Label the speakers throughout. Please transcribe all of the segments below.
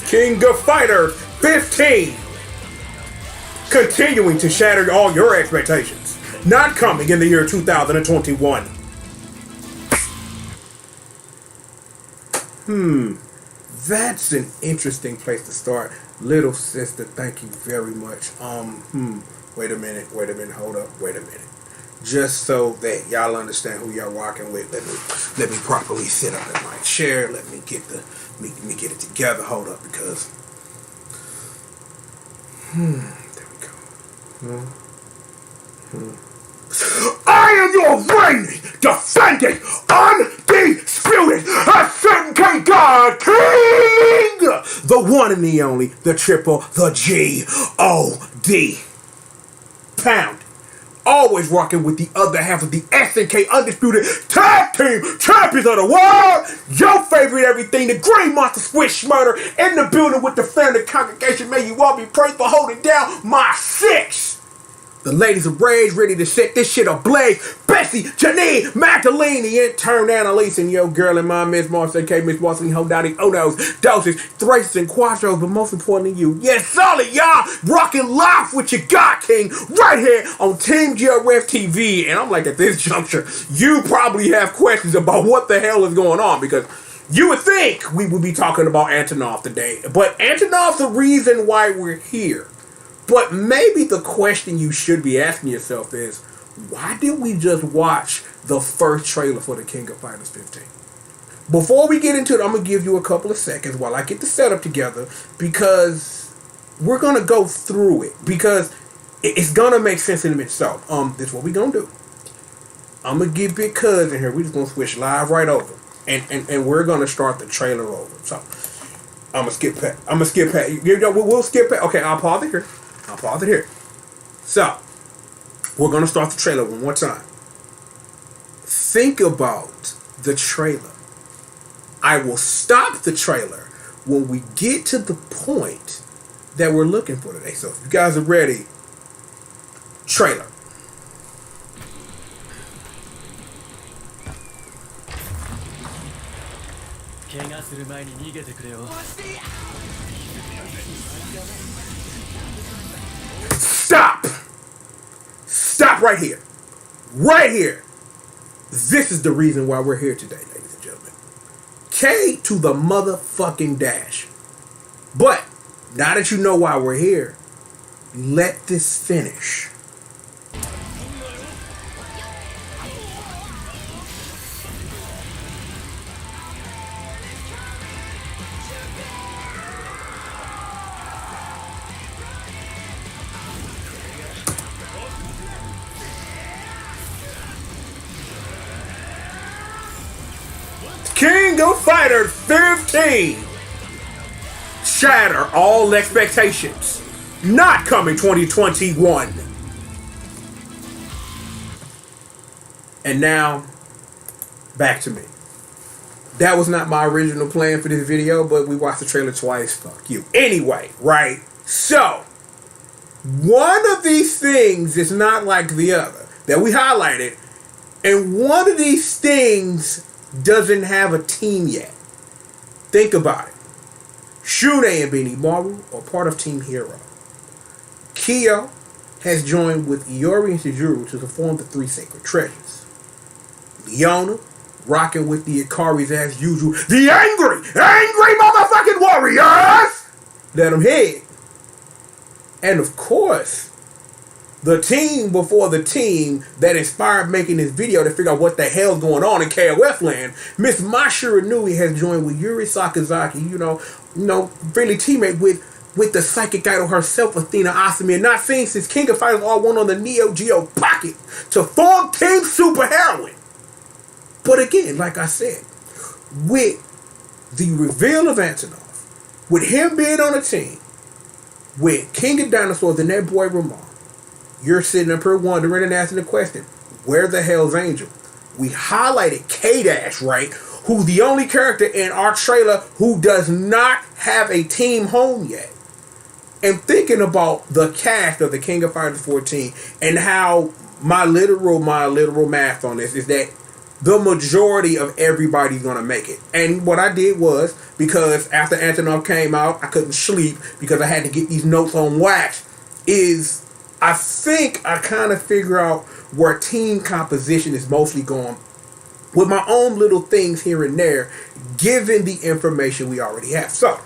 Speaker 1: King of Fighters 15. Continuing to shatter all your expectations. Not coming in the year 2021. That's an interesting place to start. Little sister, thank you very much. Wait a minute, hold up, wait a minute. Just so that y'all understand who y'all rocking with, let me properly sit up in my chair. Let me get it together. Hold up, because there we go. I am your reigning, defending, undisputed, SNK God King! The one and the only, the triple, the G.O.D. Pound. Always rocking with the other half of the SNK Undisputed Tag Team Champions of the World. Your favorite everything, the Green Monster Swish Murder in the building with the family congregation. May you all be praised for holding down my six. The ladies of rage ready to set this shit ablaze. Bessie, Janine, Magdalene, and turn Annalise, and yo girl and my Miss Marcia K, Miss Watson, Hodati, Onos, Doses, Thraces, and Quattros, but most importantly you. Yes, solid y'all, rocking live with your God King right here on Team GRF TV. And I'm like, at this juncture, you probably have questions about what the hell is going on, because you would think we would be talking about Antonov today, but Antonov's the reason why we're here. But maybe the question you should be asking yourself is, why did we just watch the first trailer for the King of Fighters 15? Before we get into it, I'm going to give you a couple of seconds while I get the setup together, because we're going to go through it, because it's going to make sense in itself. This is what we're going to do. I'm going to get Big Cuz in here. We're just going to switch live right over. And we're going to start the trailer over. So, I'm going to skip past. We'll skip past. Okay, I'll pause it here. So, we're going to start the trailer one more time. Think about the trailer. I will stop the trailer when we get to the point that we're looking for today. So, if you guys are ready, trailer. Stop! Stop right here. Right here. This is the reason why we're here today, ladies and gentlemen. K to the motherfucking dash. But, now that you know why we're here, let this finish. King of Fighters 15. Shatter all expectations. Not coming 2021. And now, back to me. That was not my original plan for this video, but we watched the trailer twice. Fuck you. Anyway, right? So, one of these things is not like the other that we highlighted. And one of these things doesn't have a team yet. Think about it. Shune and Benimaru are part of Team Hero. Kyo has joined with Iori and Shizuru to form the Three Sacred Treasures. Leona rocking with the Ikaris as usual. The angry motherfucking warriors! Let them hit. And of course, the team before the team that inspired making this video to figure out what the hell's going on in KOF land, Miss Mashira Nui has joined with Yuri Sakazaki, you know, friendly teammate with the psychic idol herself, Athena Asami, and not seen since King of Fighters R1 on the Neo Geo Pocket to form Team Super Heroine. But again, like I said, with the reveal of Antonov, with him being on a team, with King of Dinosaurs and that boy Ramon, you're sitting up here wondering and asking the question, where the hell's Angel? We highlighted K-Dash, right? Who's the only character in our trailer who does not have a team home yet. And thinking about the cast of the King of Fighters 14 and how my literal math on this is that the majority of everybody's gonna make it. And what I did was, because after Antonov came out, I couldn't sleep because I had to get these notes on wax, is I think I kind of figure out where team composition is mostly going with my own little things here and there, given the information we already have. So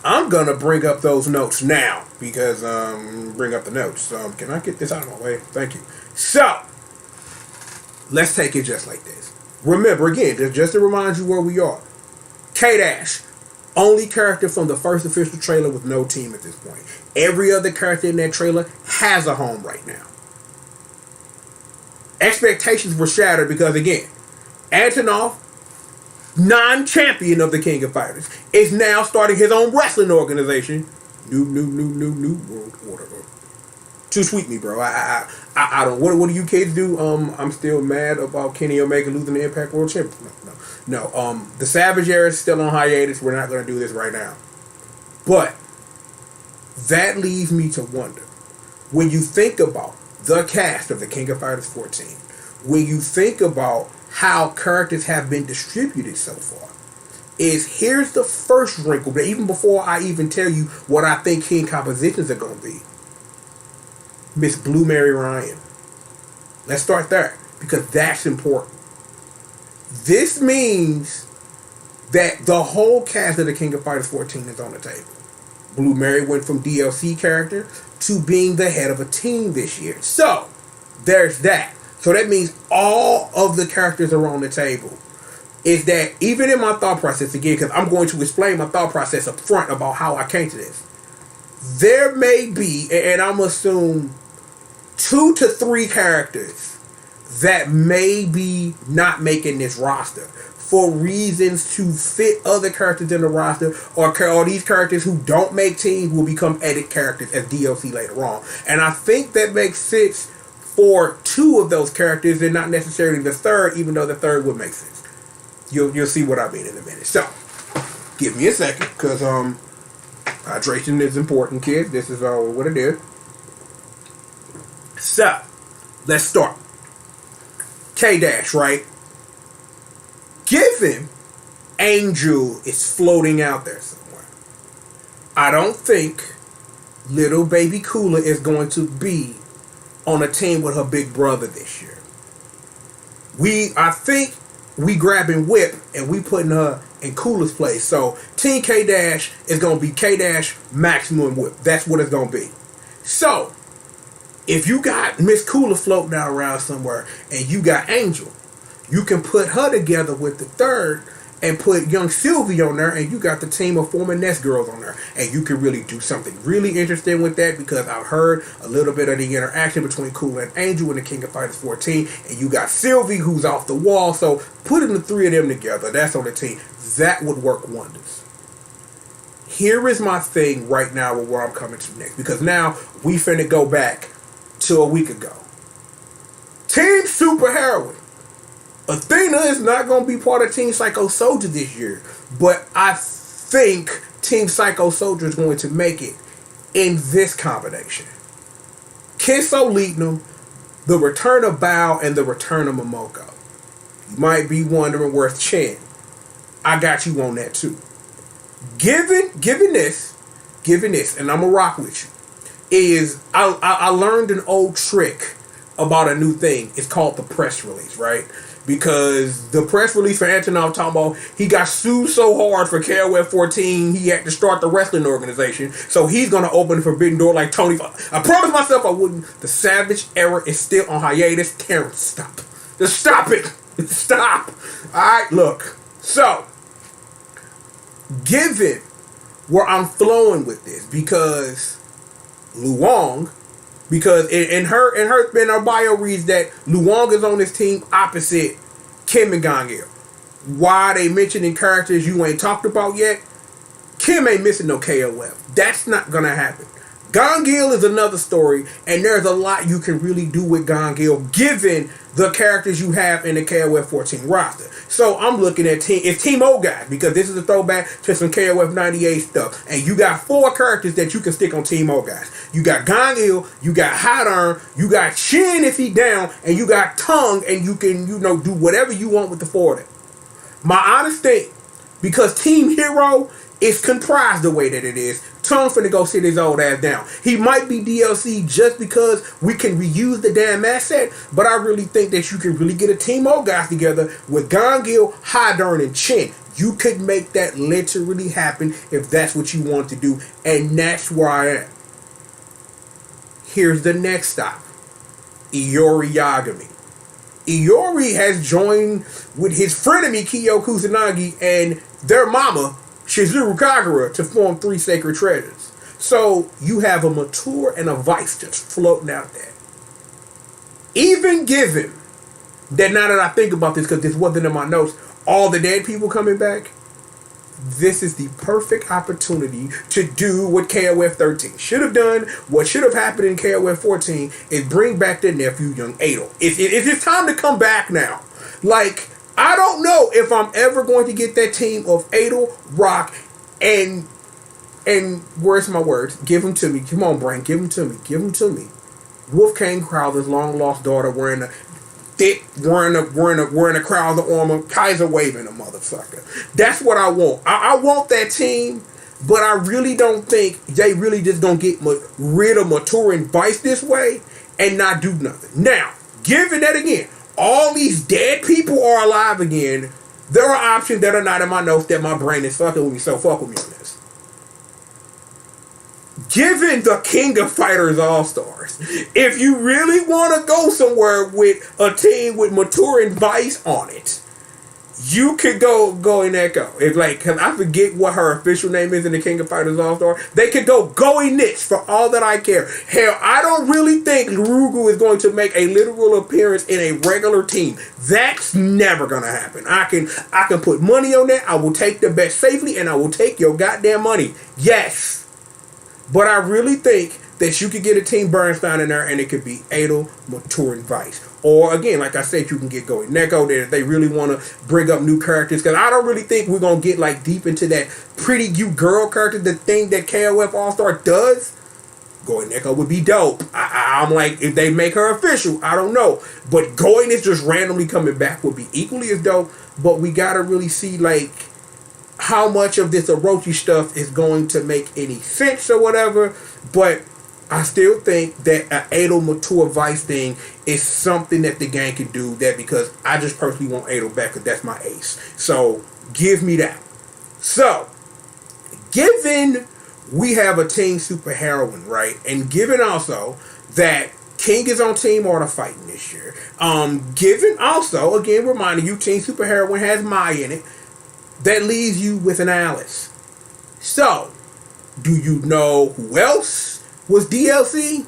Speaker 1: I'm gonna bring up those notes now because bring up the notes. Can I get this out of my way? Thank you. So let's take it just like this. Remember again, just to remind you where we are. K-Dash, only character from the first official trailer with no team at this point. Every other character in that trailer has a home right now. Expectations were shattered because again, Antonov, non-champion of the King of Fighters, is now starting his own wrestling organization. New World Order. Too sweet me, bro. I don't. What do you kids do? I'm still mad about Kenny Omega losing the Impact World Championship. No. The Savage era is still on hiatus. We're not going to do this right now. But that leaves me to wonder, when you think about the cast of the King of Fighters 14, when you think about how characters have been distributed so far, here's the first wrinkle, but even before I even tell you what I think team compositions are going to be. Miss Blue Mary Ryan. Let's start there, because that's important. This means that the whole cast of the King of Fighters 14 is on the table. Blue Mary went from DLC character to being the head of a team this year. So, there's that. So that means all of the characters are on the table. Is that even in my thought process, again, because I'm going to explain my thought process up front about how I came to this. There may be, and I'm assuming 2 to 3 characters that may be not making this roster for reasons to fit other characters in the roster, or these characters who don't make teams will become edit characters as DLC later on. And I think that makes sense for 2 of those characters and not necessarily the third, even though the third would make sense. You'll see what I mean in a minute. So, give me a second, because hydration is important, kids. This is what it is. So, let's start. K-Dash, right? Given Angel is floating out there somewhere, I don't think little baby Cooler is going to be on a team with her big brother this year. I think we grabbing Whip and we putting her in Cooler's place. So Team K-Dash is going to be K-Dash, Maximum, Whip. That's what it's going to be. So if you got Miss Cooler floating out around somewhere and you got Angel, you can put her together with the third and put young Sylvie on there, and you got the team of former Nest girls on there. And you can really do something really interesting with that, because I've heard a little bit of the interaction between Cooler and Angel in the King of Fighters 14. And you got Sylvie, who's off the wall. So putting the 3 of them together, that's on the team. That would work wonders. Here is my thing right now with where I'm coming to next, because now we finna go back to a week ago. Team Super Heroine. Athena is not going to be part of Team Psycho Soldier this year, but I think Team Psycho Soldier is going to make it in this combination. Kenso leading them, the return of Bao, and the return of Momoko. You might be wondering where's Chen. I got you on that too. Given this, and I'm going to rock with you, is I learned an old trick about a new thing. It's called the press release, right? Because the press release for Antonov talking about he got sued so hard for KOF 14 he had to start the wrestling organization. So he's going to open the forbidden door like Tony. I promised myself I wouldn't. The Savage era is still on hiatus. Terrence, stop. Just stop it. Stop. Alright, look. So, given where I'm flowing with this, because Luong, because in her bio reads that Luong is on this team opposite Kim and Gangil. Why they mentioning characters you ain't talked about yet? Kim ain't missing no KOF. That's not gonna happen.
Speaker 2: Gongil is another story, and there's a lot you can really do with Gongil given the characters you have in the KOF 14 roster. So I'm looking at Team O guys, because this is a throwback to some KOF 98 stuff. And you got 4 characters that you can stick on Team O guys. You got Gongil, you got Hot Iron, you got Shin if he down, and you got Tongue, and you can, do whatever you want with the 4 of them. My honest thing, because Team Hero is comprised the way that it is, Tongue finna go sit his old ass down. He might be DLC just because we can reuse the damn asset, but I really think that you can really get a Team O guys together with Gongil, Hydern, and Chin. You could make that literally happen if that's what you want to do, and that's where I am. Here's the next stop. Iori Yagami. Iori has joined with his frenemy Kiyo Kusanagi and their mama, Shizuru Kagura, to form 3 sacred treasures. So you have a mature and a vice just floating out there. Even given that, now that I think about this, because this wasn't in my notes, all the dead people coming back, this is the perfect opportunity to do what KOF 13 should have done. What should have happened in KOF 14 is bring back their nephew, young Adol. It's time to come back now. Like, I don't know if I'm ever going to get that team of Adol, Rock, and where's my words? Give them to me. Come on, Brain. Give them to me. Give them to me. Wolfgang Crowther's long lost daughter wearing a Crowther armor, Kaiser waving a motherfucker. That's what I want. I want that team, but I really don't think they really just gonna get rid of maturing Vice this way and not do nothing. Now, given that again, all these dead people are alive again, there are options that are not in my notes that my brain is fucking with me, so fuck with me on this. Given the King of Fighters All-Stars, if you really want to go somewhere with a team with maturing Vice on it, you could go in Echo. It's like, cause I forget what her official name is in the King of Fighters All-Star. They could go Going Niche for all that I care. Hell, I don't really think Rugu is going to make a literal appearance in a regular team. That's never gonna happen. I can put money on that. I will take the bet safely, and I will take your goddamn money. Yes. But I really think that you could get a Team Bernstein in there, and it could be Adol, maturing Vice. Or, again, like I said, you can get Going Neko there if they really want to bring up new characters. Because I don't really think we're going to get, like, deep into that pretty cute girl character, the thing that KOF All-Star does. Going Neko would be dope. I'm like, if they make her official, I don't know. But Going is just randomly coming back would be equally as dope. But we got to really see, like, how much of this Orochi stuff is going to make any sense or whatever. But I still think that an Adol mature Vice thing is something that the gang can do, that because I just personally want Adol back because that's my ace. So give me that. So given we have a Team Super Heroine, right? And given also that King is on Team Order fighting this year. Given also, again, reminding you, Team Super Heroine has Mai in it. That leaves you with an Alice. So, do you know who else was DLC?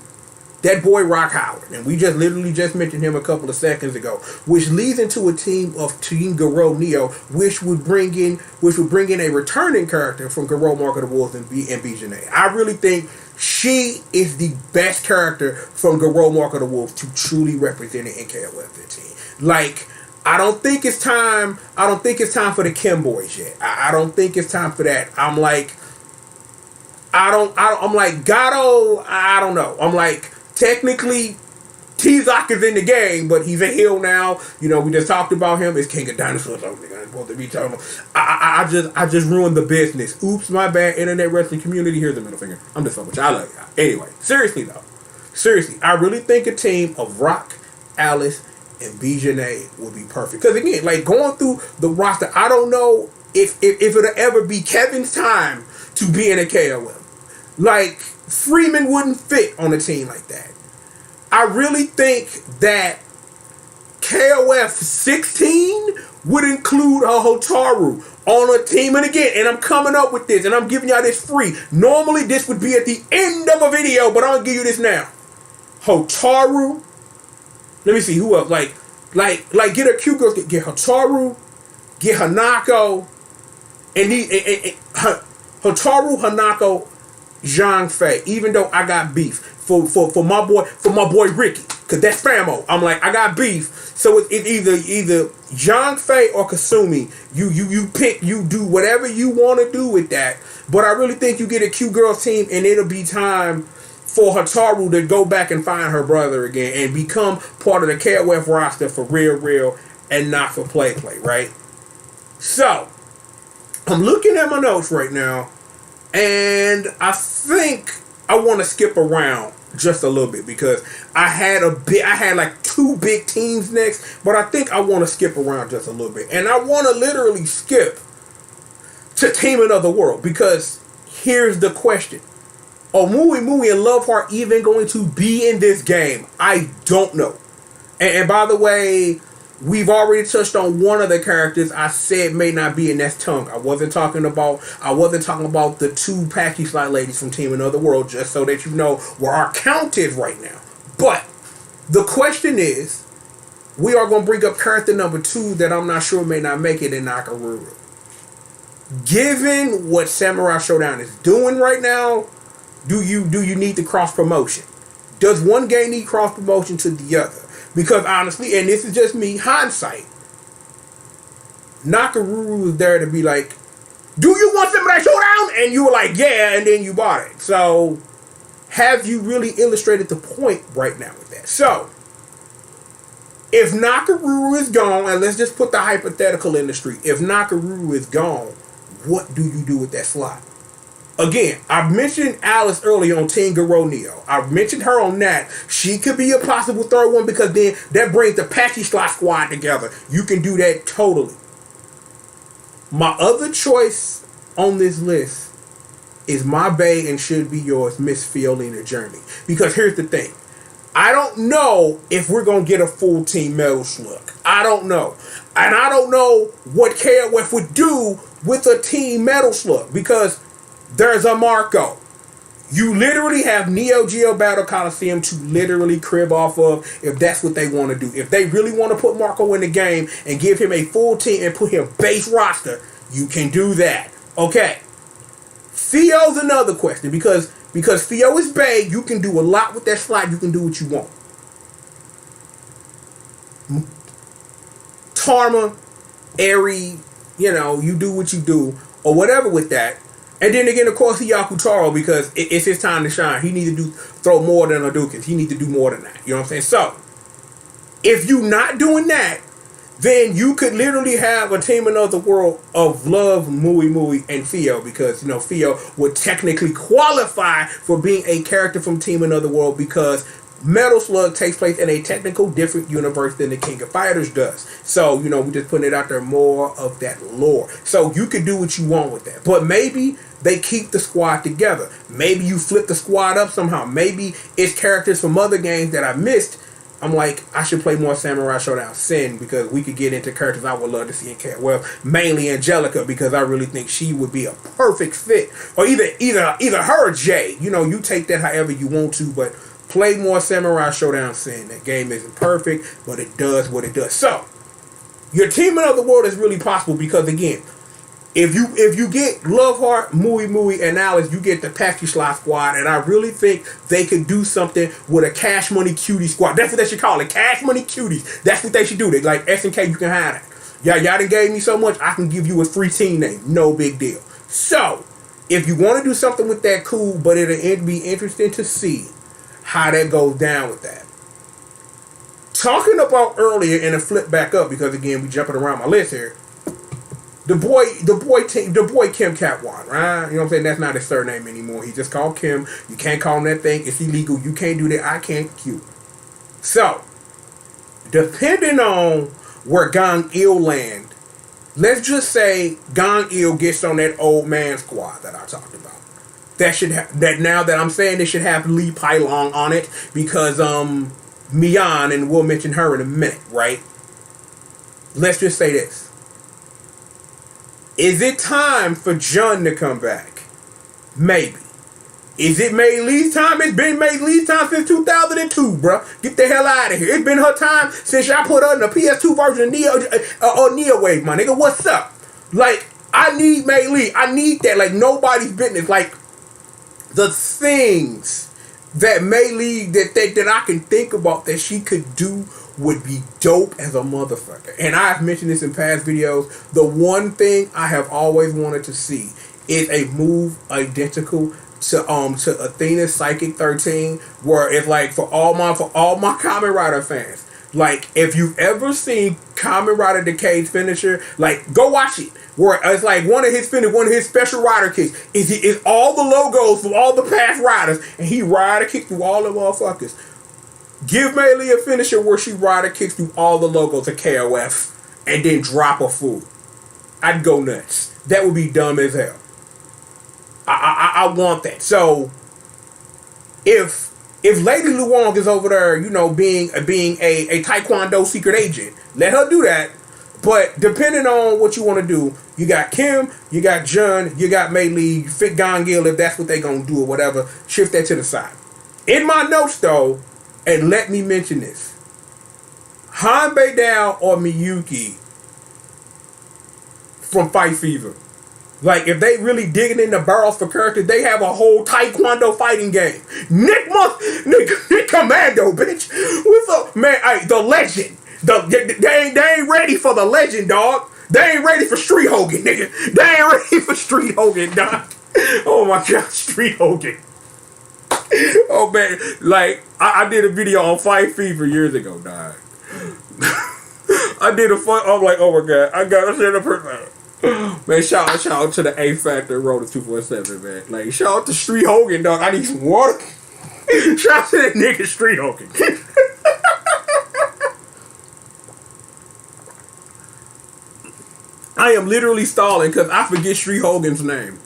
Speaker 2: That boy Rock Howard. And we just literally just mentioned him a couple of seconds ago. Which leads into a team of Team Garo Neo, which would bring in a returning character from Garo Mark of the Wolves and Bijane. I really think she is the best character from Garo Mark of the Wolves to truly represent it in KOF 15. Like, I don't think it's time for the Kim boys yet. I don't think it's time for that. I'm like Gato, I don't know. I'm like, technically T-Zoc is in the game, but he's a heel now. You know, we just talked about him. It's King of Dinosaurs. I'm supposed to be talking about. I just ruined the business. Oops, my bad. Internet wrestling community. Here's the middle finger. I'm just so much. I love y'all. Anyway, seriously though. I really think a team of Rock, Alice, and Bijane will be perfect. Because again, like going through the roster, I don't know if it'll ever be Kevin's time to be in a KOM. Like, Freeman wouldn't fit on a team like that. I really think that KOF 16 would include a Hotaru on a team. And again, and I'm coming up with this, and I'm giving y'all this free. Normally, this would be at the end of a video, but I'm going to give you this now. Hotaru. Let me see, who else? Like get a cute girl, get Hotaru, get Hanako, and Hotaru, Hanako, Zhang Fei, even though I got beef for my boy Ricky, cause that's Famo. I'm like, I got beef. So it's either Zhang Fei or Kasumi. You pick, you do whatever you want to do with that. But I really think you get a cute girls team, and it'll be time for Hataru to go back and find her brother again and become part of the KOF roster for real, and not for play, right? So I'm looking at my notes right now, and I think I want to skip around just a little bit because I had like two big teams next, but I think I want to skip around just a little bit, and I want to literally skip to Team of the World because here's the question: are Mui and Love Heart even going to be in this game? I don't know. And by the way, we've already touched on one of the characters I said may not be, and that's Tongue. I wasn't talking about the two Patchy Slide ladies from Team Another World, just so that you know where our count is right now. But the question is, we are going to bring up character number 2 that I'm not sure may not make it in Nakaruru. Given what Samurai Showdown is doing right now, do you need the cross promotion? Does one game need cross promotion to the other? Because honestly, and this is just me, hindsight, Nakaruru was there to be like, do you want Samurai Showdown? And you were like, yeah, and then you bought it. So, have you really illustrated the point right now with that? So, if Nakaruru is gone, and let's just put the hypothetical in the street, if Nakaruru is gone, what do you do with that slot? Again, I mentioned Alice earlier on Team Garo Neo. I mentioned her on that. She could be a possible third one because then that brings the Patchy Slot squad together. You can do that totally. My other choice on this list is my bae and should be yours, Miss Fiolina Journey. Because here's the thing. I don't know if we're going to get a full Team Metal Slug. I don't know. And I don't know what KOF would do with a Team Metal Slug because there's a Marco. You literally have Neo Geo Battle Coliseum to literally crib off of if that's what they want to do. If they really want to put Marco in the game and give him a full team and put him base roster, you can do that. Okay. Theo's another question because Theo is bae, you can do a lot with that slot. You can do what you want. Tarma, Eri, you do what you do or whatever with that. And then again, of course, Hiyaku Taro, because it's his time to shine. He needs to throw more than Hadouken. He needs to do more than that. You know what I'm saying? So, if you're not doing that, then you could literally have a Team Another World of Love, Mui, and Theo, because, Theo would technically qualify for being a character from Team Another World because Metal Slug takes place in a technical different universe than the King of Fighters does. So, we're just putting it out there, more of that lore. So, you could do what you want with that. But maybe they keep the squad together. Maybe you flip the squad up somehow. Maybe it's characters from other games that I missed. I'm like, I should play more Samurai Showdown Sin because we could get into characters I would love to see in KOF. Well, mainly Angelica because I really think she would be a perfect fit. Or either her or Jay. You take that however you want to, but play more Samurai Showdown Sin. That game isn't perfect, but it does what it does. So, your Team of the World is really possible because, again, if you get Love Heart, Mui, and Alice, you get the Patchy Slot squad, and I really think they could do something with a Cash Money Cutie squad. That's what they should call it, Cash Money Cuties. That's what they should do. They like SNK, you can have it. Y'all done gave me so much, I can give you a free team name. No big deal. So, if you want to do something with that, cool, but it'll be interesting to see how that goes down with that. Talking about earlier, and to flip back up, because again, we jumping around my list here. The boy Kim Catwan, right? You know what I'm saying? That's not his surname anymore. He just called Kim. You can't call him that thing. It's illegal. You can't do that. I can't cue. So, depending on where Gang Il land, let's just say Gang Il gets on that old man squad that I talked about. That now that I'm saying they should have Lee Pailong on it because Mian, and we'll mention her in a minute, right? Let's just say this. Is it time for Jun to come back? Maybe. Is it Mei Lee's time? It's been Mei Lee's time since 2002, bro. Get the hell out of here. It's been her time since y'all put her in the PS2 version of Neo Wave, my nigga. What's up? Like, I need Mei Lee. I need that. Like, nobody's business. Like, the things that may lead that I can think about that she could do would be dope as a motherfucker. And I've mentioned this in past videos. The one thing I have always wanted to see is a move identical to Athena's Psychic 13, where it's like for all my Kamen Rider fans. Like, if you've ever seen Kamen Rider Decade's finisher, like, go watch it. Where it's like one of his special rider kicks is all the logos from all the past riders, and he rider kick through all the motherfuckers. Give Meili a finisher where she rider kicks through all the logos of KOF and then drop a fool. I'd go nuts. That would be dumb as hell. I want that. So if Lady Luong is over there, you know, being a Taekwondo secret agent, let her do that. But depending on what you want to do, you got Kim, you got Jun, you got Meili, fit Gongil if that's what they gonna do or whatever. Shift that to the side. In my notes though, and let me mention this: Hanbei Down or Miyuki from Fight Fever. Like, if they really digging in the barrels for characters, they have a whole Taekwondo fighting game. Nick Commando, bitch. What's up, man? Hey, the legend. They ain't ready for the legend, dog. They ain't ready for Street Hogan, nigga. They ain't ready for Street Hogan, dog. Oh my God, Street Hogan. Oh man, like I did a video on Fight Fever years ago, dog. I did a fun. I'm like, oh my God, I got to send a person. Man, shout out to the A Factor Road to 247, man. Like, shout out to Street Hogan, dog. I need some water. Shout out to that nigga Street Hogan. I am literally stalling because I forget Street Hogan's name.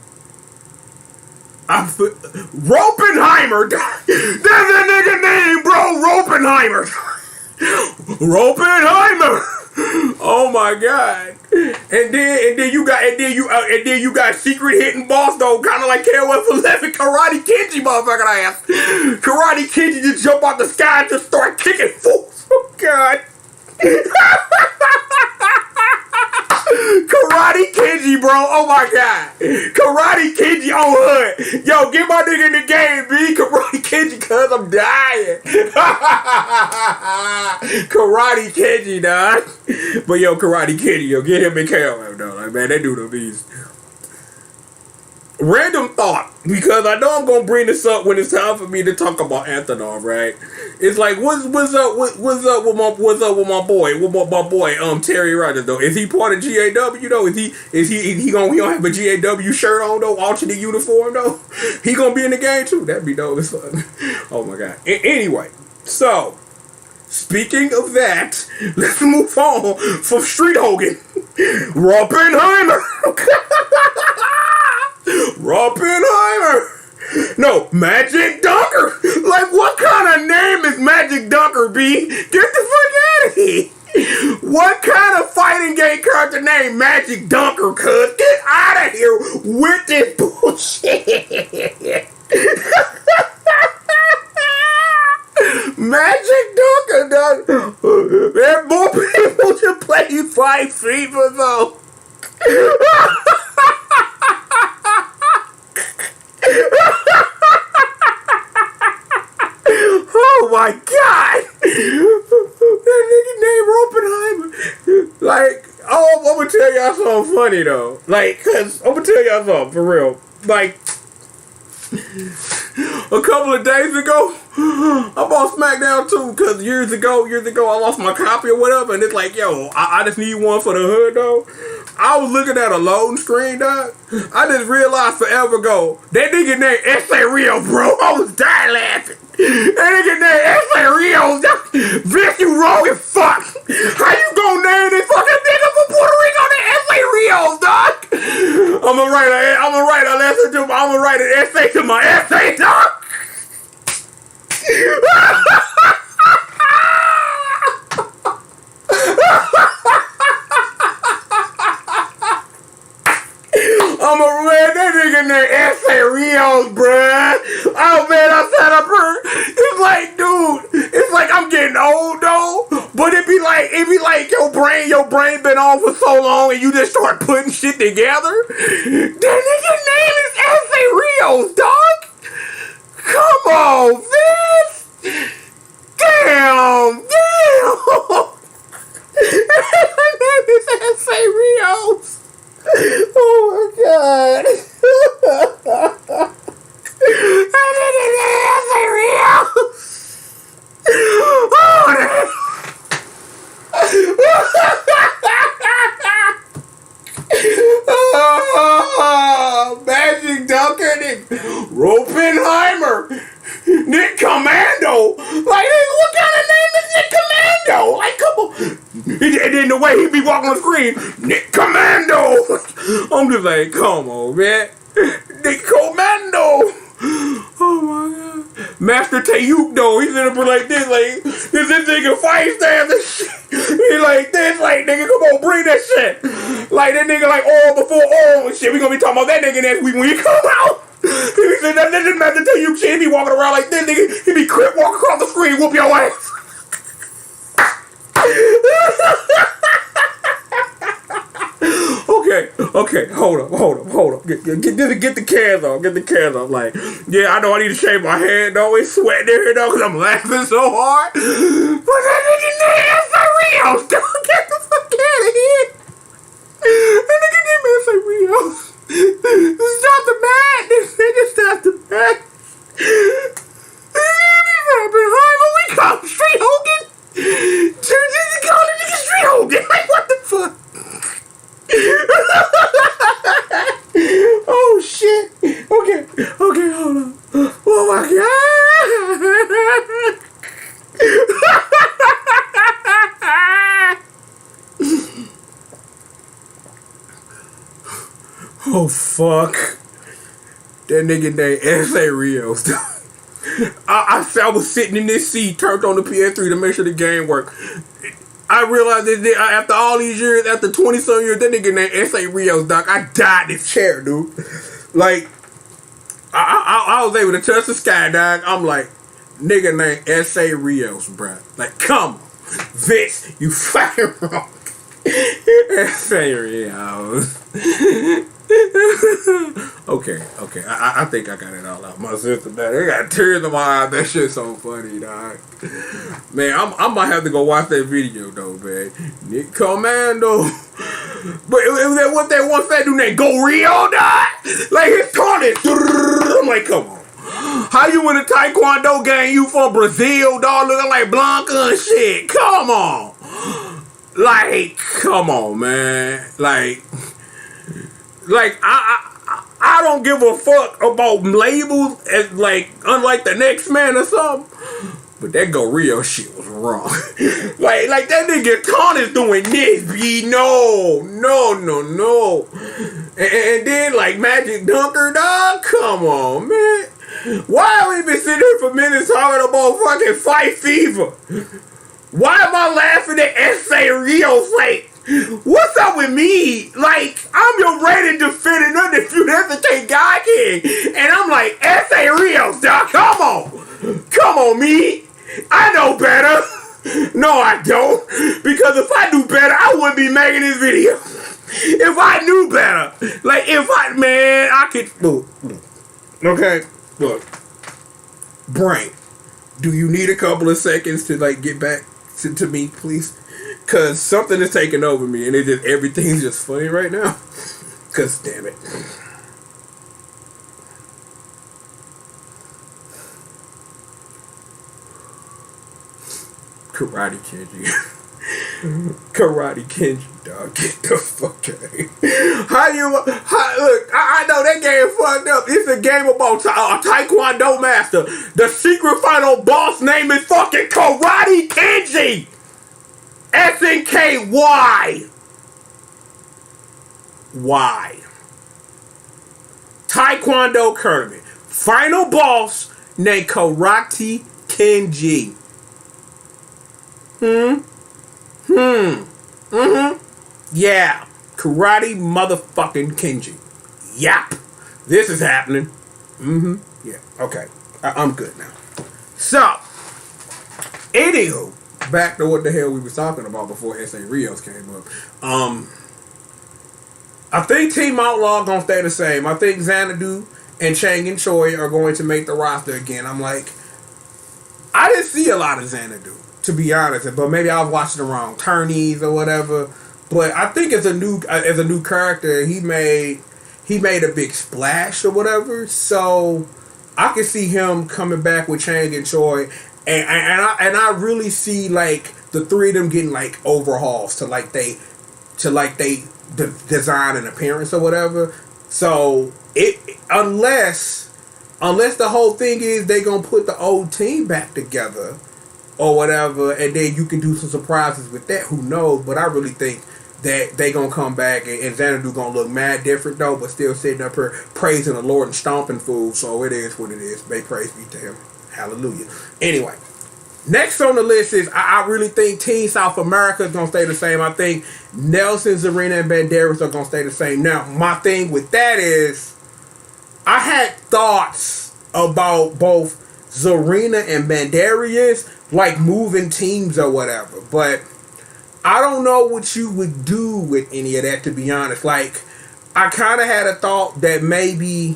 Speaker 2: Ropenheimer. That's a nigga name, bro. Ropenheimer. Ropenheimer. Oh my God. And then you got secret hitting boss though, kind of like KOF 11 Karate Kenji, motherfucker ass. Karate Kenji just jump out the sky and just start kicking fools. Oh God. Karate Kenji, bro. Oh my God. Karate Kenji on hood. Yo, get my nigga in the game, B. Karate Kenji, cuz I'm dying. Karate Kenji, dog. But yo, Karate Kenji, yo, get him in KOF, though. Like, man, that dude a beast. Random thought, because I know I'm gonna bring this up when it's time for me to talk about Antonov, right? It's like, what's up with my boy Terry Rogers though? Is he part of GAW though? Is he gonna have a GAW shirt on though, alternate uniform though? He gonna be in the game too? That'd be dope as fuck. Oh my God. Anyway, so speaking of that, let's move on from Street Hogan. Roppenheimer. Roppenheimer. No, Magic Dunker. Like, what kind of name is Magic Dunker, B? Get the fuck out of here. What kind of fighting game character named Magic Dunker, cuz? Get out of here with this bullshit. Magic Dunker, dog. Man, more people should play Fight Fever, though. Oh my God! That nigga named Oppenheimer. Like, oh, I'm gonna tell y'all something funny though. Like, cause I'm gonna tell y'all something for real. Like, a couple of days ago, I'm on SmackDown too, cause years ago I lost my copy or whatever, and it's like, yo, I just need one for the hood though. I was looking at a loading screen, dog. I just realized forever ago, that nigga named Essa Rios, bro. I was dying laughing. That nigga named Essa Rios. Vince, you wrong as fuck. How you gonna name this fucking nigga from Puerto Rico to Essa Rios, dog? I'ma write an essay to my essay, dog. I'm a man, that nigga named Essa Rios, bruh. Oh man, I sat up here. It's like, dude, it's like I'm getting old though. But it be like your brain been on for so long and you just start putting shit together. That nigga name is Essa Rios, dog. Come on, Vince! Damn! Her name is Essa Rios. Oh my god. Her name is Essa Rios. Oh, Magic Dunker, Nick Ropenheimer, Nick Commando. Like, what kind of name is Nick Commando? Like, come on. And then the way he be walking on the screen, Nick Commando. I'm just like, come on, man. Nick Commando. Oh my god. Master Tayuk though, he's in there like this, this nigga fight stance and shit. He like this, like nigga, come on, bring that shit. Like that nigga like all before all and shit. We gonna be talking about that nigga next week when he come out. He said that nigga Master Tayuk shit, he be walking around like this nigga, he be crip walk across the screen, whoop your ass. Okay, hold up. Get the cans off. Like, yeah, I know I need to shave my head though. It's sweating in here though, cause I'm laughing so hard. But that nigga name Essa Rios, don't get the fuck out of here. That nigga name Essa Rios. Stop the madness, nigga, stop the madness. We call him Street Hogan. Churches to call the nigga Street Hogan. Like, what the fuck? Oh shit. Okay, hold on. Oh my god. Oh fuck. That nigga named Essa Rios. I was sitting in this seat, turned on the PS3 to make sure the game worked. I realized that after all these years, after 20-some years, that nigga named Essa Rios, doc. I died in this chair, dude. Like, I was able to touch the sky, dog. I'm like, nigga named Essa Rios, bruh. Like, come on. Vince, you fucking wrong. Essa Rios. Okay. I think I got it all out. My sister, man, they got tears in my eyes. That shit's so funny, dog. Man, I might have to go watch that video though, man. Nick Commando. But it was that what that one fat dude named Go Rio, dog. Like his target. I'm like, come on. How you in a Taekwondo game? You from Brazil, dog, looking like Blanca and shit. Come on. Like, come on, man. Like I don't give a fuck about labels as like unlike the next man or something. But that Go Rio shit was wrong. like that nigga Con is doing this, B. No. And then like Magic Dunker, dog. Come on, man. Why have we been sitting here for minutes talking about fucking Fight Fever? Why am I laughing at Essa Rios? Like, what's up with me? Like, I'm your rated defending undefeated heavyweight guy king. And I'm like, Essa Rios, dog, come on, me. I know better. No, I don't. Because if I knew better, I wouldn't be making this video. If I knew better. Like, I could, look. Okay, look. Brain, do you need a couple of seconds to, like, get back to me, please? Because something is taking over me, and everything's just funny right now. Because, damn it. Karate Kenji. Karate Kenji, dog. Get the fuck out of here. Look, I know that game fucked up. It's a game about a Taekwondo master. The secret final boss name is fucking Karate Kenji. SNKY. Why? Taekwondo tournament. Final boss named Karate Kenji. Yeah. Karate motherfucking Kenji. Yep. This is happening. Yeah. Okay. I'm good now. So, anywho, back to what the hell we was talking about before Essa Rios came up. I think Team Outlaw gonna stay the same. I think Xanadu and Chang and Choi are going to make the roster again. I'm like, I didn't see a lot of Xanadu, to be honest, but maybe I was watching the wrong turnies or whatever. But I think as a new character, he made a big splash or whatever. So I can see him coming back with Chang and Choi, and I really see like the three of them getting like overhauls to like they design and appearance or whatever. So unless the whole thing is they gonna put the old team back together or whatever, and then you can do some surprises with that. Who knows? But I really think that they gonna come back and Xanadu gonna look mad different though, but still sitting up here praising the Lord and stomping fools. So it is what it is. May praise be to him. Hallelujah. Anyway, next on the list is I really think Team South America is gonna stay the same. I think Nelson, Zarina, and Banderas are gonna stay the same. Now, my thing with that is I had thoughts about both Zarina and Banderas, like moving teams or whatever, but I don't know what you would do with any of that, to be honest. Like, I kind of had a thought that maybe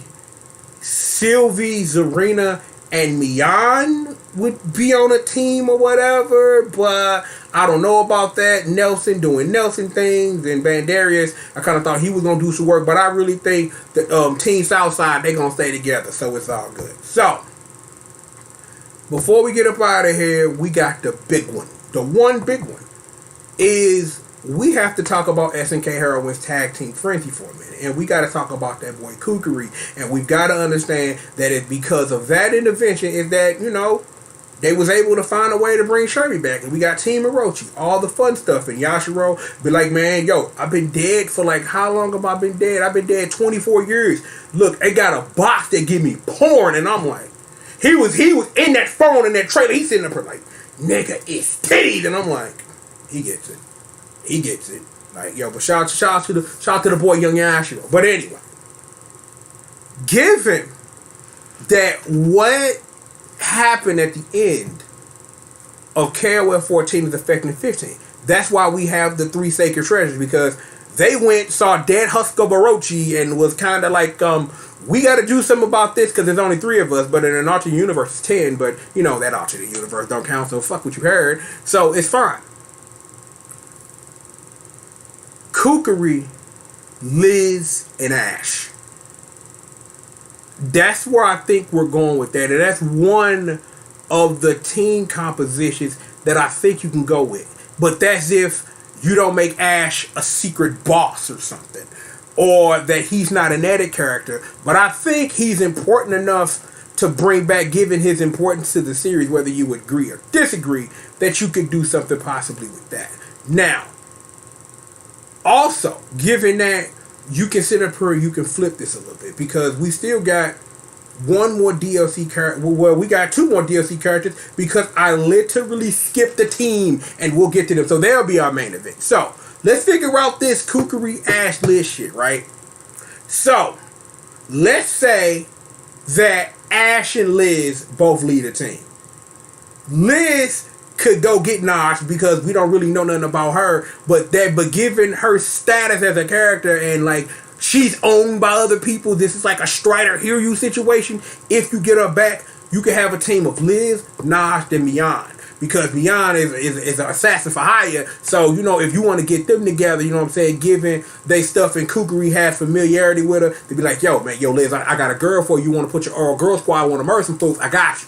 Speaker 2: Sylvie, Zarina, and Mian would be on a team or whatever, but I don't know about that. Nelson doing Nelson things, and Bandarius, I kind of thought he was going to do some work, but I really think that Team Southside, they're going to stay together, so it's all good. So, before we get up out of here, we got the big one. The one big one is we have to talk about SNK Heroines Tag Team Frenzy for a minute. And we got to talk about that boy Kukuri. And we've got to understand that it's because of that intervention is that, you know, they was able to find a way to bring Sherry back. And we got Team Orochi, all the fun stuff. And Yashiro be like, man, yo, I've been dead for like, how long have I been dead? I've been dead 24 years. Look, they got a box that give me porn. And I'm like, he was in that phone in that trailer. He's sitting up there like, nigga, it's titties. And I'm like, he gets it. He gets it. Like, yo, but shout to the boy Young Yashiro. But anyway, given that what happened at the end of KOF 14 is affecting 15, that's why we have the 3 sacred treasures, because they went, saw dead Husker Orochi and was kind of like, we got to do something about this because there's only 3 of us, but in an alternate universe it's 10, but you know that alternate universe don't count, so fuck what you heard, so it's fine. Kukuri, Liz, and Ash. That's where I think we're going with that. And that's one of the team compositions that I think you can go with. But that's if you don't make Ash a secret boss or something. Or that he's not an edit character. But I think he's important enough to bring back, given his importance to the series, whether you agree or disagree, that you could do something possibly with that. Now, also, given that you can sit up here, you can flip this a little bit, because we still got one more DLC character. Well, we got 2 more DLC characters because I literally skipped the team, and we'll get to them. So they'll be our main event. So let's figure out this Kukuri Ash Liz shit, right? So let's say that Ash and Liz both lead a team. Liz could go get Nash because we don't really know nothing about her, but given her status as a character and like she's owned by other people, this is like a Strider Hiryu situation. If you get her back, you can have a team of Liz, Nash, and Mian, because Mian is an assassin for hire. So you know, if you want to get them together, you know what I'm saying, given they stuff and Kukuri has familiarity with her, to be like, yo man, yo Liz, I got a girl for you. You want to put your girl squad, want to murder some folks, I got you.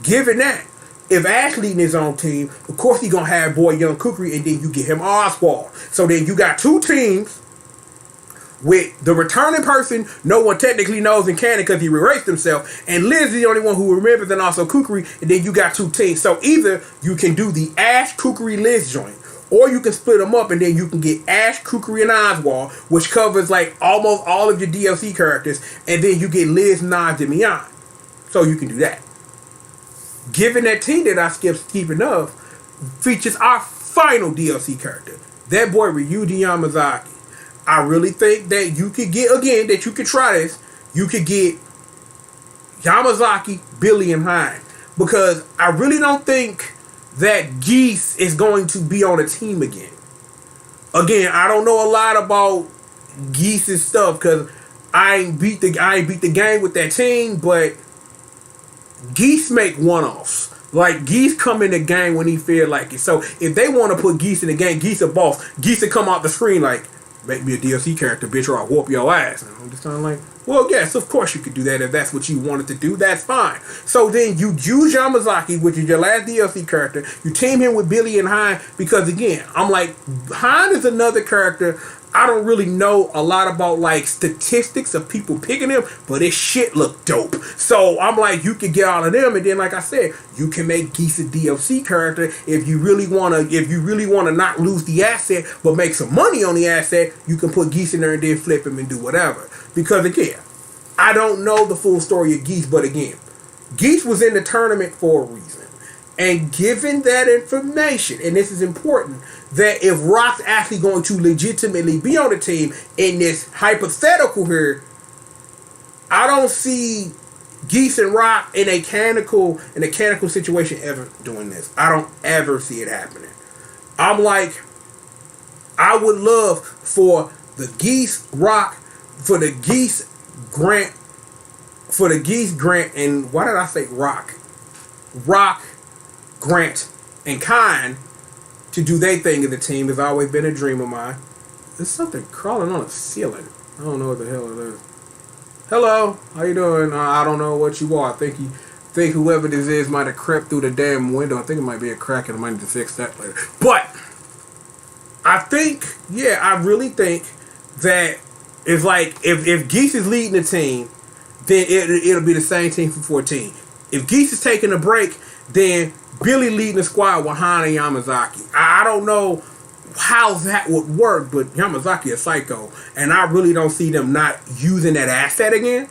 Speaker 2: Given that, if Ash leading his own team, of course he gonna have boy Young Kukuri, and then you get him Oswald. So then you got 2 teams with the returning person no one technically knows in canon because he erased himself, and Liz is the only one who remembers, and also Kukuri, and then you got 2 teams. So either you can do the Ash Kukuri Liz joint, or you can split them up and then you can get Ash, Kukuri, and Oswald, which covers like almost all of your DLC characters, and then you get Liz, Naj, and Mian. So you can do that. Given that team that I skipped keeping up features our final DLC character, that boy Ryuji Yamazaki. I really think that you could get, again, that you could try this. You could get Yamazaki, Billy, and Hein, because I really don't think that Geese is going to be on a team again. Again, I don't know a lot about Geese's stuff because I ain't beat the game with that team, but Geese make one-offs. Like, Geese come in the game when he feel like it. So, if they want to put Geese in the game, Geese a boss. Geese will come out the screen like, make me a DLC character, bitch, or I'll whoop your ass. And I'm just kind of like, well, yes, of course you could do that if that's what you wanted to do. That's fine. So then you use Yamazaki, which is your last DLC character. You team him with Billy and Hein because, again, I'm like, Hein is another character. I don't really know a lot about, like, statistics of people picking him, but this shit look dope. So I'm like, you can get all of them, and then, like I said, you can make Geese a DLC character if you really wanna not lose the asset, but make some money on the asset. You can put Geese in there and then flip him and do whatever. Because again, I don't know the full story of Geese, but again, Geese was in the tournament for a reason. And given that information, and this is important, that if Rock's actually going to legitimately be on the team in this hypothetical here, I don't see Geese and Rock in a canonical situation ever doing this. I don't ever see it happening. I'm like, I would love for the Geese Rock, for the Geese Grant, and why did I say Rock? Rock, Grant, and Kine to do their thing in the team has always been a dream of mine. There's something crawling on the ceiling. I don't know what the hell it is. Hello, how you doing? I don't know what you are. I think whoever this is might have crept through the damn window. I think it might be a crack and I might need to fix that later. But I really think that it's like if Geese is leading the team, then it'll be the same team for 14. If Geese is taking a break, then Billy leading the squad with Han and Yamazaki. I don't know how that would work, but Yamazaki is psycho, and I really don't see them not using that asset again.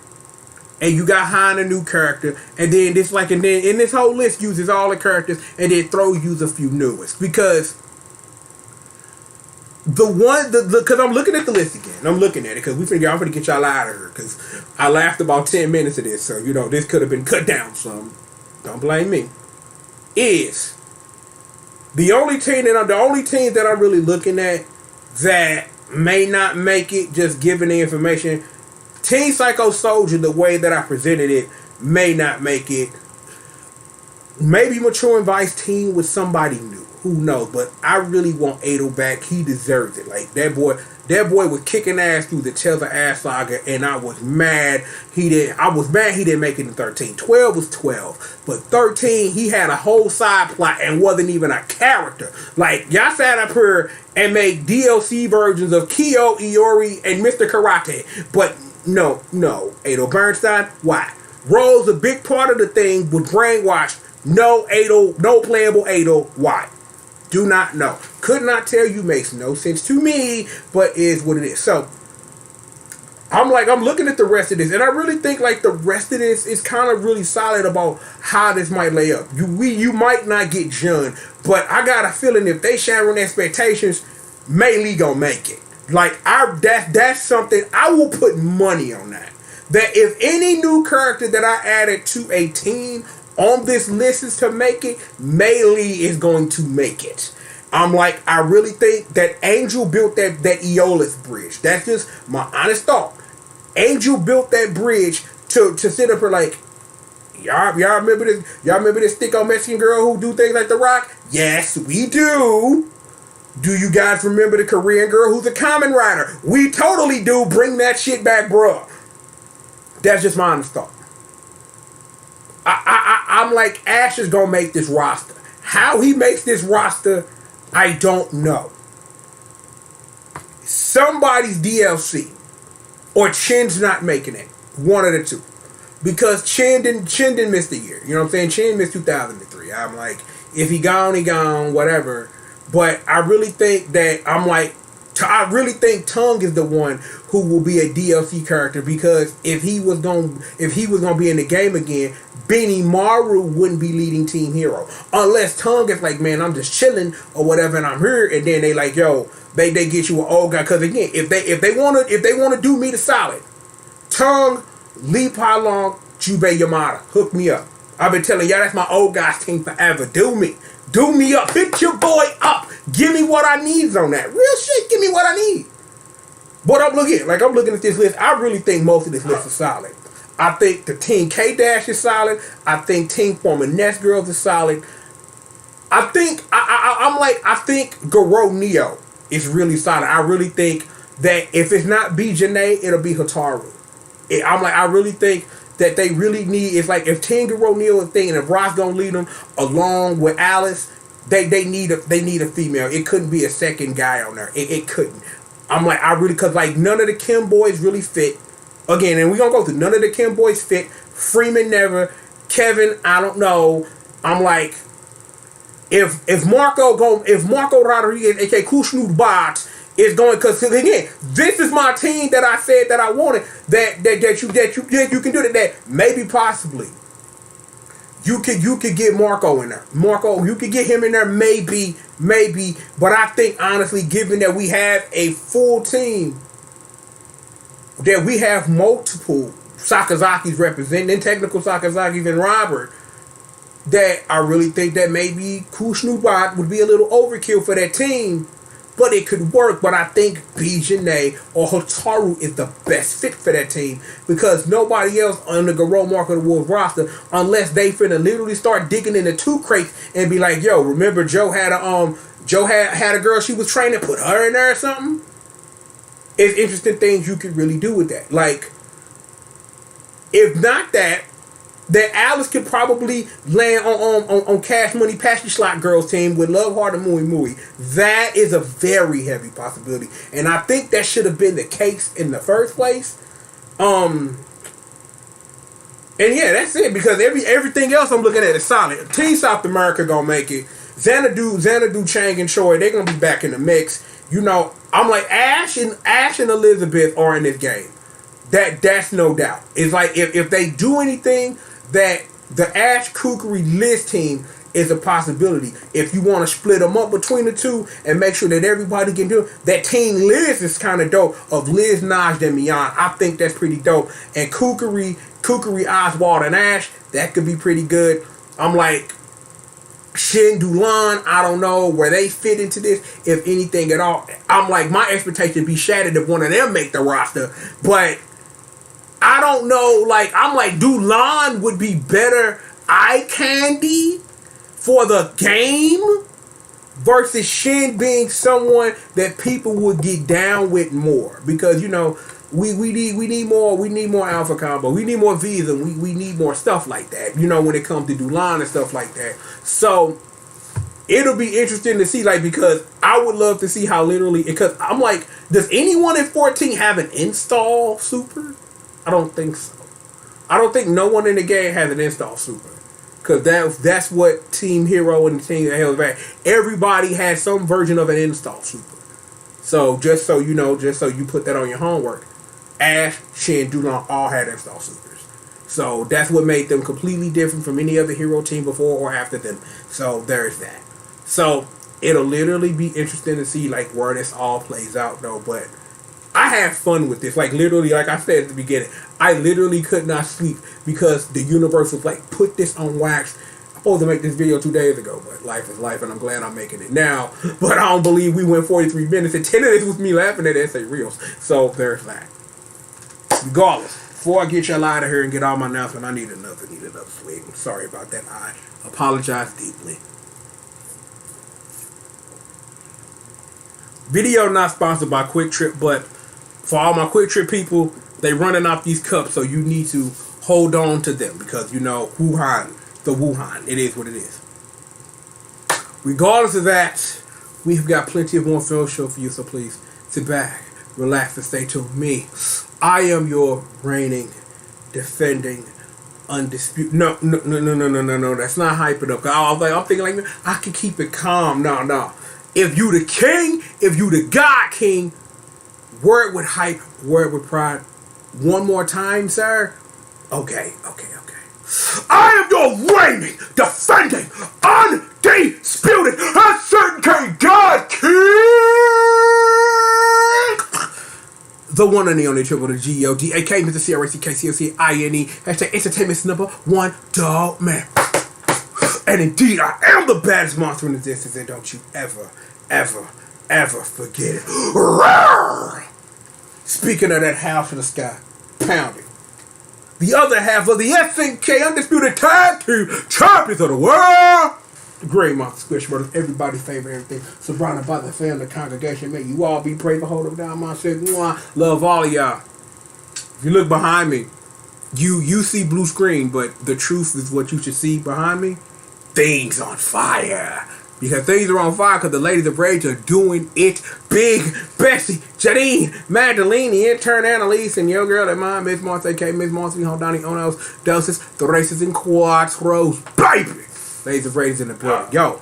Speaker 2: And you got Han, a new character, and then this whole list uses all the characters, and then throws you a few new ones because because I'm looking at the list again. I'm looking at it because I'm gonna get y'all out of here because I laughed about 10 minutes of this, so this could have been cut down some. Don't blame me. Is the only team that I'm really looking at that may not make it, just given the information. Team Psycho Soldier, the way that I presented it, may not make it. Maybe Mature and Vice team with somebody new. Who knows? But I really want Ado back. He deserves it. Like that boy was kicking ass through the Tether Ass Saga, and I was mad he didn't make it in 13. 12 was 12. But 13, he had a whole side plot and wasn't even a character. Like, y'all sat up here and made DLC versions of Kyo, Iori, and Mr. Karate. But no, Ado Bernstein, why? Rose, a big part of the thing, was brainwashed. No Ado, no playable Ado, why? Do not know. Could not tell you. Makes no sense to me, but is what it is. So, I'm looking at the rest of this, and I really think like the rest of this is kind of really solid about how this might lay up. You might not get Jun, but I got a feeling if they shattering expectations, Mei Lee gonna make it. Like that's something I will put money on that. That if any new character that I added to a team on this list is to make it, Mei Lee is going to make it. I really think that Angel built that Aeolus bridge. That's just my honest thought. Angel built that bridge to sit up here like, y'all remember this? Y'all remember this thick old Mexican girl who do things like The Rock? Yes, we do. Do you guys remember the Korean girl who's a Kamen Rider? We totally do. Bring that shit back, bruh. That's just my honest thought. I'm like, Ash is gonna make this roster. How he makes this roster, I don't know. Somebody's DLC or Chin's not making it. One of the two. Because Chin didn't miss the year. You know what I'm saying? Chin missed 2003. I'm like, if he gone, whatever. But I really think that I really think Tongue is the one who will be a DLC character, because if he was gonna be in the game again, Beanie Maru wouldn't be leading Team Hero unless Tongue is like, man, I'm just chilling or whatever, and I'm here, and then they like, yo, they get you an old guy. Because again, if they wanna do me the solid, Tongue, Lee Palong, Jubei Yamada, hook me up. I've been telling y'all that's my old guys team forever. Do me up. Hit your boy up. Give me what I need on that. Real shit. Give me what I need. But I'm looking at this list. I really think most of this list is solid. I think the Team K-Dash is solid. I think Team Former Nest Girls is solid. I think Garo Neo is really solid. I really think that if it's not B Janae, it'll be Hataru. I really think that they really need, it's like if Team Garo Neo is thinking, if Ross gonna lead them along with Alice, they need a female. It couldn't be a second guy on there. It couldn't. Cause like none of the Kim boys really fit. Again, and we're gonna go through, none of the Kim boys fit. Freeman never. Kevin, I don't know. I'm like, if Marco Rodriguez, aka Kushnu Box, is going, because again, this is my team that I said that I wanted, that you can do that maybe possibly you could get Marco in there. Marco, you could get him in there maybe, but I think honestly, given that we have a full team, that we have multiple Sakazakis representing, technical Sakazakis and Robert, that I really think that maybe Kushnubat would be a little overkill for that team, but it could work. But I think Bijane or Hotaru is the best fit for that team, because nobody else on the Garo Mark of the Wolves roster, unless they finna literally start digging into 2 crates and be like, yo, remember Joe had a girl she was training, put her in there or something. It's interesting things you could really do with that. Like, if not that Alice could probably land on Cash Money Pasty Slot Girls team with Love Heart and Mui Mui. That is a very heavy possibility. And I think that should have been the case in the first place. And yeah, that's it. Because everything else I'm looking at is solid. Team South America gonna make it. Xanadu, Chang, and Choi, they're gonna be back in the mix. You know, I'm like, Ash and Elizabeth are in this game. That's no doubt. It's like if they do anything, that the Ash Kukuri Liz team is a possibility. If you want to split them up between the two and make sure that everybody can do it, that Team Liz is kind of dope, of Liz, Naj, and Mian. I think that's pretty dope. And Kukuri, Oswald, and Ash, that could be pretty good. I'm like, Shin Dulan, I don't know where they fit into this, if anything at all. I'm like, my expectation be shattered if one of them make the roster, but I don't know. Like, I'm like, Dulan would be better eye candy for the game versus Shin being someone that people would get down with more, because you know we need more alpha combo, we need more V's, and we need more stuff like that, you know, when it comes to Dulan and stuff like that. So it'll be interesting to see, like, because I would love to see how literally, because I'm like, does anyone in 14 have an install super? I don't think so. I don't think no one in the game has an install super, because that's what Team Hero and Team Hell is at. Everybody has some version of an install super. So just so you know, just so you put that on your homework, Ash, Shin, Dulan all had install supers. So that's what made them completely different from any other hero team before or after them. So there's that. So it'll literally be interesting to see like where this all plays out though. But I have fun with this. Like literally, like I said at the beginning, I literally could not sleep because the universe was like, put this on wax. I'm supposed to make this video 2 days ago, but life is life, and I'm glad I'm making it now. But I don't believe we went 43 minutes, and 10 of this was me laughing at Essa Rios. So there's that. Regardless, before I get y'all out of here and get all my announcement, I need another swig. I'm sorry about that. I apologize deeply. Video not sponsored by Quick Trip, but for all my Quick Trip people, they running off these cups, so you need to hold on to them, because you know, Wuhan, it is what it is. Regardless of that, we've got plenty of more film show for you, so please sit back, relax, and stay tuned with me. I am your reigning, defending, undisputed. No. That's not hype it up. I'm thinking like, I can keep it calm. No. If you the king, if you the God King, word with hype, word with pride. One more time, sir. Okay. I am your reigning, defending, undisputed, uncertain king, God King, the one and the only triple to G.O.D, aka Mr. CRACKCOCINE, hashtag entertainment's #1 dog man. And indeed, I am the baddest monster in existence, and don't you ever forget it. Roar! Speaking of that house in the sky, pounding. The other half of the SNK Undisputed Tag Team Champions of the World. The Great Monster Squish Brothers, everybody's favorite, everything. Surrounded by the family, the congregation. May you all be praised. Hold them down, my shit. Love all of y'all. If you look behind me, you see blue screen, but the truth is what you should see behind me. Things on fire. Because things are on fire because the ladies of Rage are doing it big. Bessie, Janine, Madeline, the intern Annalise, and your girl at mine, Miss Martha, aka Miss Martha, Hondani, Onos, Doses, Thraces, and Quattros, baby. Ladies of Rage in the building. Yo.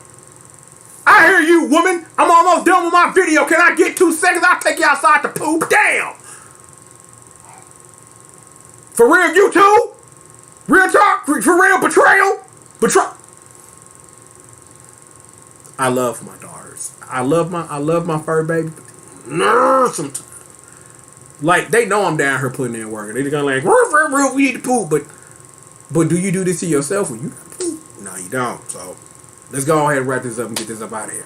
Speaker 2: I hear you, woman. I'm almost done with my video. Can I get 2 seconds? I'll take you outside to poop. Damn. For real, you too? Real talk? For real, betrayal? I love my daughters. I love my fur baby. Sometimes. Like, they know I'm down here putting in work. They're gonna like, we need to poop. But do you do this to yourself when you poop? No, you don't. So let's go ahead and wrap this up and get this up out of here.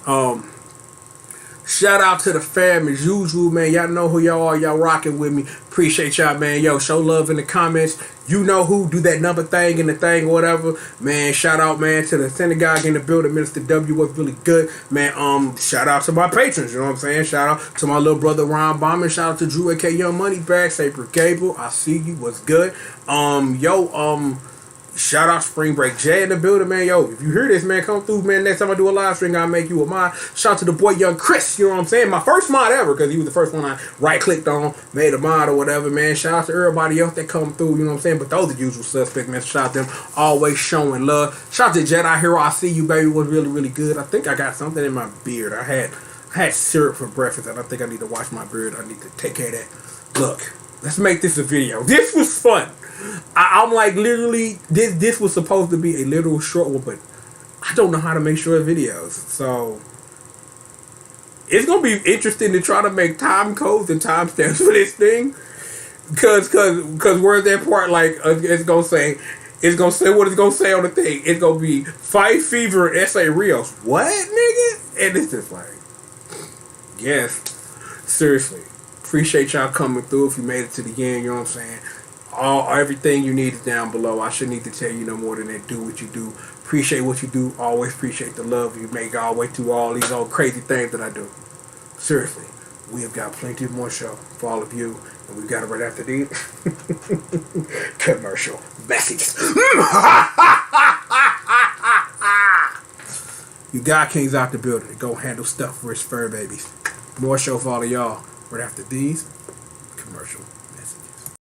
Speaker 2: Shout out to the fam as usual, man. Y'all know who y'all are. Y'all rocking with me. Appreciate y'all, man. Yo, show love in the comments. You know who. Do that number thing and the thing or whatever. Man, shout out, man, to the synagogue in the building. Minister W was really good. Man, shout out to my patrons. You know what I'm saying? Shout out to my little brother, Ron Bauman. Shout out to Drew, A.K. Young Money Bag. Saper Cable. I see you. What's good? Shout out Spring Break Jay in the building, man. Yo, if you hear this, man, come through, man. Next time I do a live stream, I'll make you a mod. Shout out to the boy Young Chris, you know what I'm saying? My first mod ever, because he was the first one I right-clicked on, made a mod or whatever, man. Shout out to everybody else that come through, you know what I'm saying? But those are the usual suspects, man. Shout out to them, always showing love. Shout out to Jedi Hero, I see you, baby, was really, really good. I think I got something in my beard. I had syrup for breakfast, and I think I need to wash my beard. I need to take care of that. Look, let's make this a video. This was fun. I'm like, literally, this was supposed to be a literal short one, but I don't know how to make short videos. So it's gonna be interesting to try to make time codes and timestamps for this thing, cause where's that part? Like, it's gonna say what it's gonna say on the thing. It's gonna be Fight Fever and Essa Rios. What, nigga? And it's just like, yes, seriously. Appreciate y'all coming through. If you made it to the end, you know what I'm saying. Everything you need is down below. I shouldn't need to tell you no more than that. Do what you do. Appreciate what you do. Always appreciate the love you make all the way through all these old crazy things that I do. Seriously, we have got plenty more show for all of you, and we've got it right after these commercial messages. You got Kings out the building. Go handle stuff for his fur babies. More show for all of y'all right after these commercial messages.